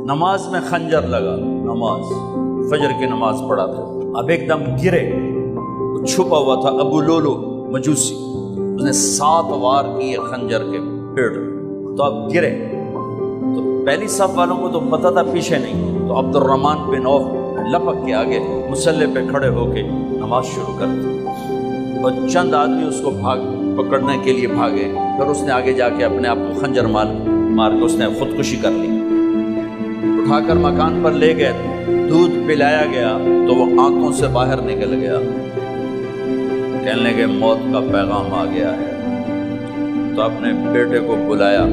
نماز میں خنجر لگا، نماز فجر کی نماز پڑھا تھا، اب ایک دم گرے، چھپا ہوا تھا ابو لولو مجوسی، اس نے 7 وار کیے خنجر کے پیڑ، تو اب گرے، تو پہلی صف والوں کو تو پتہ تھا پیچھے نہیں، تو عبد الرحمن بن عوف لپک کے آگے مصلی پہ کھڑے ہو کے نماز شروع کر دی، اور چند آدمی اس کو پکڑنے کے لیے بھاگے، پھر اس نے آگے جا کے اپنے آپ کو خنجر مار کے اس نے خودکشی کر لی، اٹھا کر مکان پر لے گئے، دودھ پلایا گیا تو وہ آنتوں سے باہر نکل گیا، کہنے لگے موت کا پیغام آ گیا ہے، تو اپنے بیٹے کو بلایا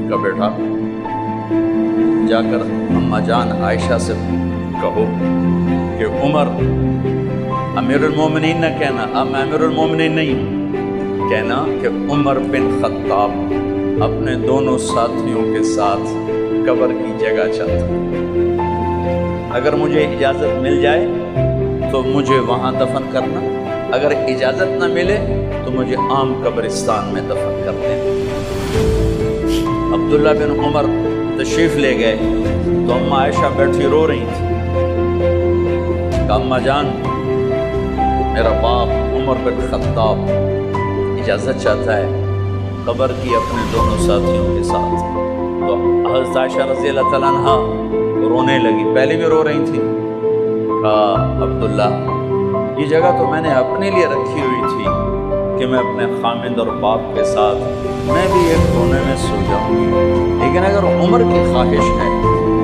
کہ بیٹا جا کر اماں جان عائشہ سے کہو کہ عمر، امیر المومنین نہ کہنا، اب میں امیر المومنین نہیں ہوں، کہنا کہ عمر بن خطاب اپنے دونوں ساتھیوں کے ساتھ قبر کی جگہ چاہتا، اگر مجھے اجازت مل جائے تو مجھے وہاں دفن کرنا، اگر اجازت نہ ملے تو مجھے عام قبرستان میں دفن کر دینا۔ عبداللہ بن عمر تشریف لے گئے تو اماں عائشہ بیٹھی رو رہی تھی، کہ اماں جان میرا باپ عمر بن خطاب اجازت چاہتا ہے قبر کی اپنے دونوں ساتھیوں کے ساتھ، تو حضرت عائشہ رضی اللہ تعالیٰ عنہ رونے لگی، پہلے بھی رو رہی تھی، کہا عبداللہ یہ جگہ تو میں نے اپنے لیے رکھی ہوئی تھی کہ میں اپنے خامند اور باپ کے ساتھ میں بھی ایک کونے میں سو جاؤں گی، لیکن اگر عمر کی خواہش ہے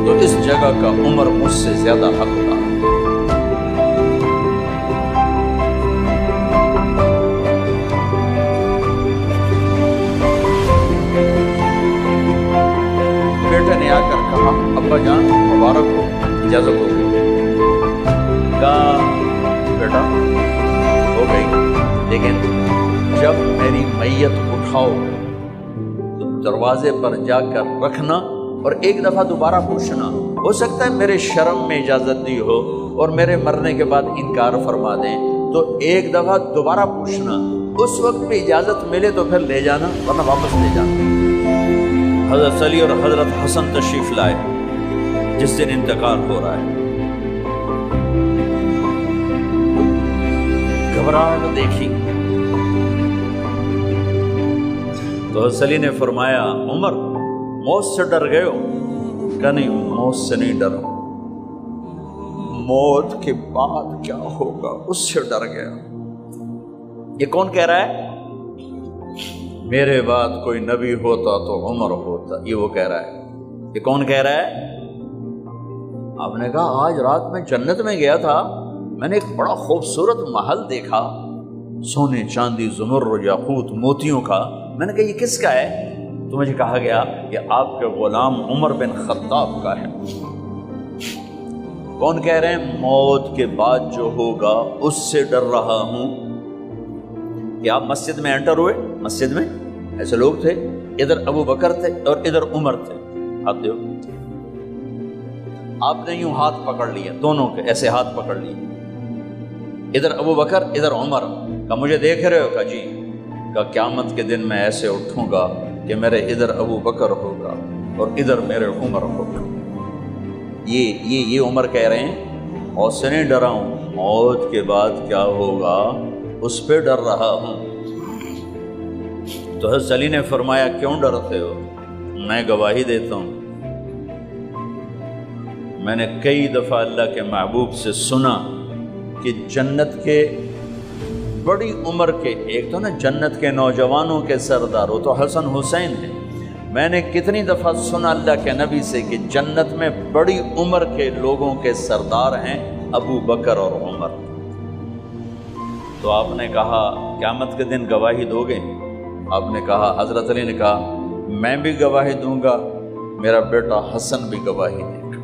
تو اس جگہ کا عمر مجھ سے زیادہ حقدار ہے۔ بیٹے نے آ کر کہا ابا جان مبارک ہو، اجازت ہو گئی، کہا بیٹا ہو گئی، لیکن جب میری میت اٹھاؤ تو دروازے پر جا کر رکھنا اور ایک دفعہ دوبارہ پوچھنا، ہو سکتا ہے میرے شرم میں اجازت دی ہو اور میرے مرنے کے بعد انکار فرما دیں، تو ایک دفعہ دوبارہ پوچھنا، اس وقت بھی اجازت ملے تو پھر لے جانا ورنہ واپس لے جانا۔ حضرت علی اور حضرت حسن تشریف لائے، جس دن انتقال ہو رہا ہے، گھبراہٹ دیکھی تو حضرت علی نے فرمایا عمر موت سے ڈر گئے ہو؟ کہ نہیں موت سے نہیں ڈرا، موت کے بعد کیا ہوگا اس سے ڈر گیا۔ یہ کون کہہ رہا ہے؟ میرے بعد کوئی نبی ہوتا تو عمر ہوتا، یہ وہ کہہ رہا ہے۔ یہ کون کہہ رہا ہے؟ آپ نے کہا آج رات میں جنت میں گیا تھا، میں نے ایک بڑا خوبصورت محل دیکھا، سونے چاندی زمرد یاقوت موتیوں کا، میں نے کہا یہ کس کا ہے؟ تو مجھے کہا گیا کہ آپ کے غلام عمر بن خطاب کا ہے۔ کون کہہ رہے ہیں؟ موت کے بعد جو ہوگا اس سے ڈر رہا ہوں۔ کہ آپ مسجد میں انٹر ہوئے، مسجد میں ایسے لوگ تھے، ادھر ابو بکر تھے اور ادھر عمر تھے، ہاتھ دیو، آپ نے یوں ہاتھ پکڑ لیا، دونوں کے ایسے ہاتھ پکڑ لیے، ادھر ابو بکر ادھر عمر، کہ مجھے دیکھ رہے ہو؟ کہ جی، کہ قیامت کے دن میں ایسے اٹھوں گا کہ میرے ادھر ابو بکر ہوگا اور ادھر میرے عمر ہوگا۔ یہ عمر کہہ رہے ہیں موت سے نہیں ڈرا ہوں، موت کے بعد کیا ہوگا اس پہ ڈر رہا ہوں۔ تو حضرت علی نے فرمایا کیوں ڈرتے ہو؟ میں گواہی دیتا ہوں، میں نے کئی دفعہ اللہ کے محبوب سے سنا کہ جنت کے بڑی عمر کے، ایک تو نا جنت کے نوجوانوں کے سردار، وہ تو حسن حسین ہیں، میں نے کتنی دفعہ سنا اللہ کے نبی سے کہ جنت میں بڑی عمر کے لوگوں کے سردار ہیں ابو بکر اور عمر۔ تو آپ نے کہا قیامت کے دن گواہی دو گے؟ آپ نے کہا، حضرت علی نے کہا میں بھی گواہی دوں گا، میرا بیٹا حسن بھی گواہی دے گا۔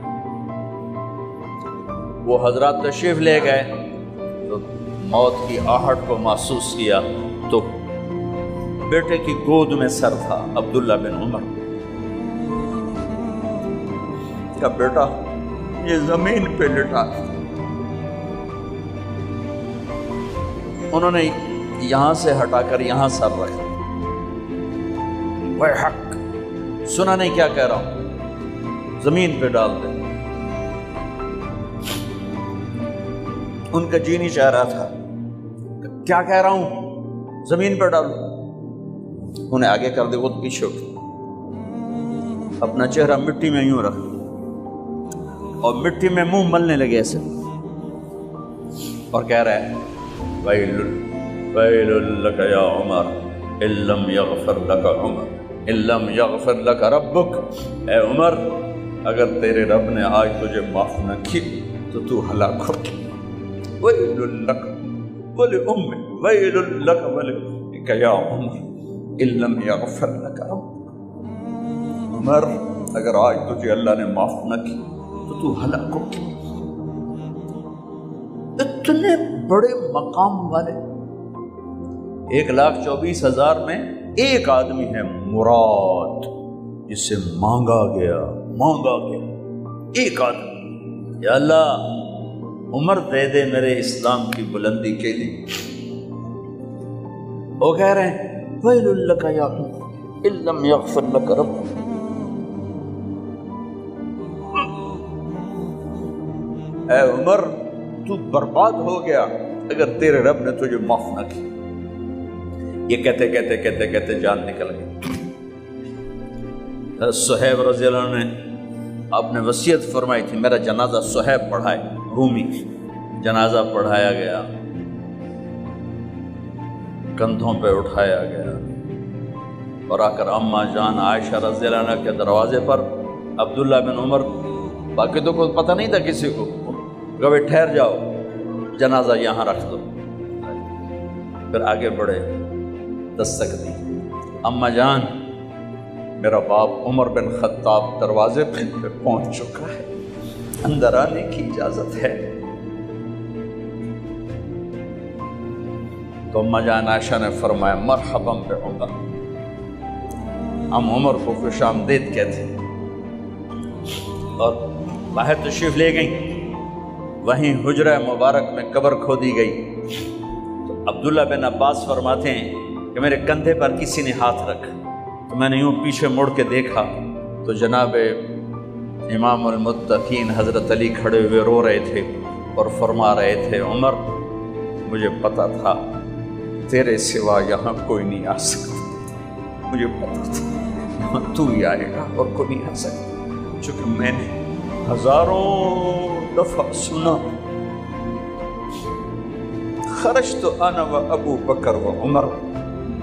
وہ حضرات تشریف لے گئے تو موت کی آہٹ کو محسوس کیا تو بیٹے کی گود میں سر تھا عبداللہ بن عمر کا، بیٹا یہ زمین پہ لٹا، انہوں نے یہاں سے ہٹا کر یہاں سر رکھا، وَيْحَكَ سنا نہیں کیا کہہ رہا ہوں؟ زمین پہ ڈال دے۔ ان کا جی نہیں چاہ رہا تھا، کیا کہہ رہا ہوں؟ زمین پہ ڈالو۔ انہیں آگے کر دے، خود پیچھے اٹھ، اپنا چہرہ مٹی میں یوں رکھ اور مٹی میں منہ ملنے لگے ایسے، اور کہہ رہا ہے ویل ویل لک یا عمر ان لم یغفر لک عمر ان لم یغفر لک ربک۔ اے عمر، اگر تیرے رب نے آج تجھے معاف نہ کی تو ہلاک ہو۔ ویل لک ولأمک ویل لک ولأمک یا عمر ان لم یغفر لک ربک۔ عمر، اگر آج تجھے اللہ نے معاف نہ کی تو ہلاک ہو۔ اتنے بڑے مقام والے 1,24,000 میں ایک آدمی ہے مراد، جسے مانگا گیا ایک آدمی، یا اللہ عمر دے دے میرے اسلام کی بلندی کے لیے۔ وہ کہہ رہے ہیں ویل لک یا عمر ان لم یغفر لک ربک۔ اے عمر، تو برباد ہو گیا اگر تیرے رب نے تجھے معاف نہ کی۔ یہ کہتے کہتے کہتے کہتے جان نکل گئی۔ صہیب رضی اللہ عنہ نے آپ نے وصیت فرمائی تھی میرا جنازہ صہیب پڑھائے، رومی جنازہ پڑھایا گیا، کندھوں پہ اٹھایا گیا، اور آ کر اماں جان عائشہ رضی اللہ عنہ کے دروازے پر عبداللہ بن عمر، باقی تو کوئی پتہ نہیں تھا کسی کو، کبھی ٹھہر جاؤ، جنازہ یہاں رکھ دو۔ پھر آگے بڑھے، دستک دی، اماں جان میرا باپ عمر بن خطاب دروازے پہ پہنچ چکا ہے، اندر آنے کی اجازت ہے۔ تو اماں جان عائشہ نے فرمایا مرحبا بعمر، ہم عمر کو خوش آمدید کہتے ہیں، اور باہر تشریف لے گئیں۔ وہیں حجرہ مبارک میں قبر کھودی گئی تو عبداللہ بن عباس فرماتے ہیں کہ میرے کندھے پر کسی نے ہاتھ رکھا، تو میں نے یوں پیچھے مڑ کے دیکھا تو جناب امام المتقین حضرت علی کھڑے ہوئے رو رہے تھے اور فرما رہے تھے عمر مجھے پتا تھا تیرے سوا یہاں کوئی نہیں آ سکتا، مجھے پتا تھا یہاں تو ہی آئے گا اور کوئی نہیں آ سکتا، چونکہ میں نے ہزاروں دفعہ سنا خرجت انا و ابو بکر و عمر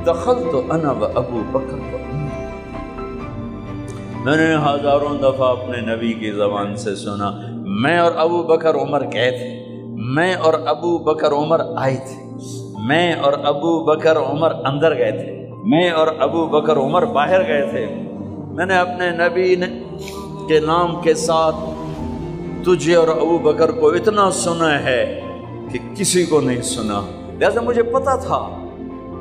دخلت انا و ابو بکر و عمر۔ میں نے ہزاروں دفعہ اپنے نبی کی زبان سے سنا میں اور ابو بکر عمر گئے تھے، میں اور ابو بکر عمر آئے تھے، میں اور ابو بکر عمر اندر گئے تھے، میں اور ابو بکر عمر باہر گئے تھے۔ میں نے اپنے نبی کے نام کے ساتھ تجھے اور ابو بکر کو اتنا سنا ہے کہ کسی کو نہیں سنا، لہذا مجھے پتا تھا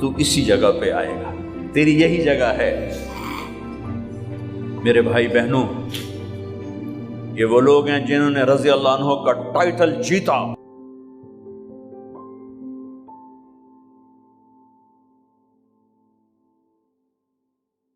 تو اسی جگہ پہ آئے گا، تیری یہی جگہ ہے۔ میرے بھائی بہنوں، یہ وہ لوگ ہیں جنہوں نے رضی اللہ عنہ کا ٹائٹل جیتا۔